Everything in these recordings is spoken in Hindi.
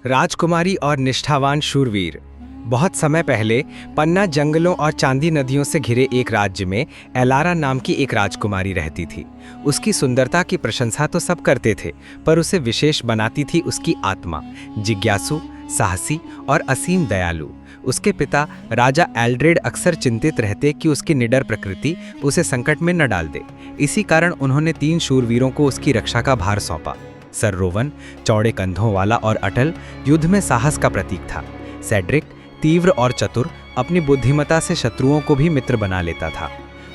राजकुमारी और निष्ठावान शूरवीर। बहुत समय पहले पन्ना जंगलों और चांदी नदियों से घिरे एक राज्य में एलारा नाम की एक राजकुमारी रहती थी। उसकी सुंदरता की प्रशंसा तो सब करते थे, पर उसे विशेष बनाती थी उसकी आत्मा, जिज्ञासु, साहसी और असीम दयालु। उसके पिता राजा एल्ड्रेड अक्सर चिंतित रहते कि उसकी निडर प्रकृति उसे संकट में न डाल दे। इसी कारण उन्होंने 3 शूरवीरों को उसकी रक्षा का भार सौंपा। सर रोवन, चौड़े कंधों वाला और अटल, युद्ध में साहस का प्रतीक था। सेड्रिक, तीव्र और चतुर, अपनी बुद्धिमता से शत्रुओं को भी मित्र बना लेता था।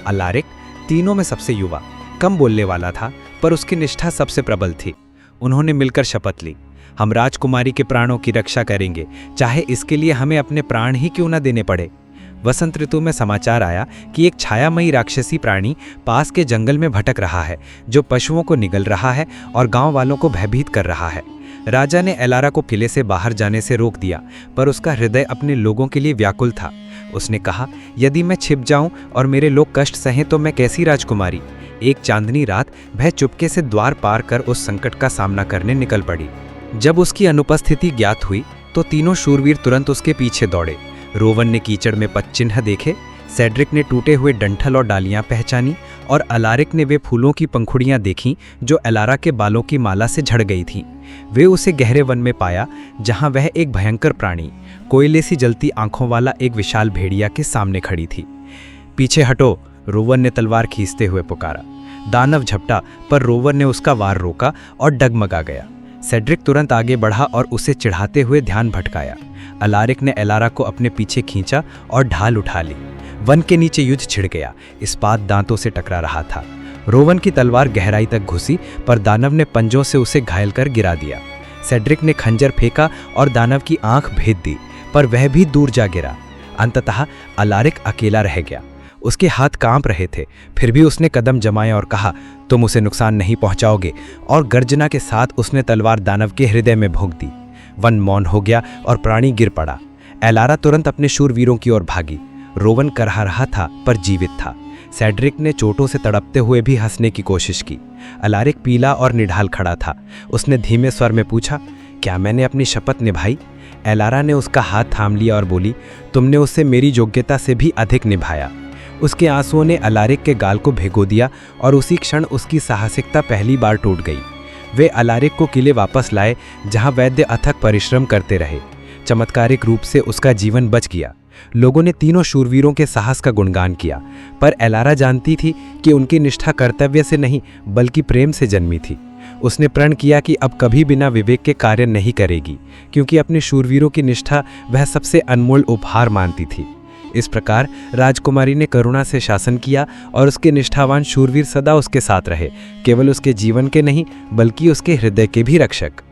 अलारिक, तीनों में सबसे युवा, कम बोलने वाला था, पर उसकी निष्ठा सबसे प्रबल थी। उन्होंने मिलकर शपथ ली, हम राजकुमारी के प्राणों की रक्षा करेंगे, चाहे इसके लिए हमें अपने प्राण ही क्यों न देने पड़े। वसंत ऋतु में समाचार आया कि एक छायामयी राक्षसी प्राणी पास के जंगल में भटक रहा है, जो पशुओं को निगल रहा है और गांव वालों को भयभीत कर रहा है। राजा ने एलारा को किले से बाहर जाने से रोक दिया, पर उसका हृदय अपने लोगों के लिए व्याकुल था। उसने कहा, यदि मैं छिप जाऊं और मेरे लोग कष्ट सहें तो मैं कैसी राजकुमारी। एक चांदनी रात वह चुपके से द्वार पार कर उस संकट का सामना करने निकल पड़ी। जब उसकी अनुपस्थिति ज्ञात हुई तो तीनों शूरवीर तुरंत उसके पीछे दौड़े। रोवन ने कीचड़ में पदचिन्ह देखे, सेड्रिक ने टूटे हुए डंठल और डालियां पहचानी और अलारिक ने वे फूलों की पंखुड़ियां देखीं जो एलारा के बालों की माला से झड़ गई थीं। वे उसे गहरे वन में पाया, जहां वह एक भयंकर प्राणी, कोयले सी जलती आंखों वाला एक विशाल भेड़िया के सामने खड़ी थी। पीछे हटो, रोवन ने तलवार खींचते हुए पुकारा। दानव झपटा, पर रोवन ने उसका वार रोका और डगमगा गया। सेड्रिक तुरंत आगे बढ़ा और उसे चिढ़ाते हुए ध्यान भटकाया। अलारिक ने एलारा को अपने पीछे खींचा और ढाल उठा ली। वन के नीचे युद्ध छिड़ गया, इस्पात दांतों से टकरा रहा था। रोवन की तलवार गहराई तक घुसी, पर दानव ने पंजों से उसे घायल कर गिरा दिया। सेड्रिक ने खंजर फेंका और दानव की आंख भेद दी, पर वह भी दूर जा गिरा। अंततः अलारिक अकेला रह गया। उसके हाथ कांप रहे थे, फिर भी उसने कदम जमाए और कहा, तुम उसे नुकसान नहीं पहुंचाओगे, और गर्जना के साथ उसने तलवार दानव के हृदय में भोंक दी। वन मौन हो गया और प्राणी गिर पड़ा। एलारा तुरंत अपने शूरवीरों की ओर भागी। रोवन करहा रहा था, पर जीवित था। सेड्रिक ने चोटों से तड़पते हुए भी हंसने की कोशिश की। अलारिक पीला और निढाल खड़ा था। उसने धीमे स्वर में पूछा, क्या मैंने अपनी शपथ निभाई? एलारा ने उसका हाथ थाम लिया और बोली, तुमने उससे मेरी योग्यता से भी अधिक निभाया। उसके आंसुओं ने अलारिक के गाल को भिगो दिया और उसी क्षण उसकी साहसिकता पहली बार टूट गई। वे अलारिक को किले वापस लाए, जहां वैद्य अथक परिश्रम करते रहे। चमत्कारिक रूप से उसका जीवन बच गया। लोगों ने तीनों शूरवीरों के साहस का गुणगान किया, पर एलारा जानती थी कि उनकी निष्ठा कर्तव्य से नहीं बल्कि प्रेम से जन्मी थी। उसने प्रण किया कि अब कभी बिना विवेक के कार्य नहीं करेगी, क्योंकि अपने शूरवीरों की निष्ठा वह सबसे अनमोल उपहार मानती थी। इस प्रकार राजकुमारी ने करुणा से शासन किया और उसके निष्ठावान शूरवीर सदा उसके साथ रहे, केवल उसके जीवन के नहीं बल्कि उसके हृदय के भी रक्षक।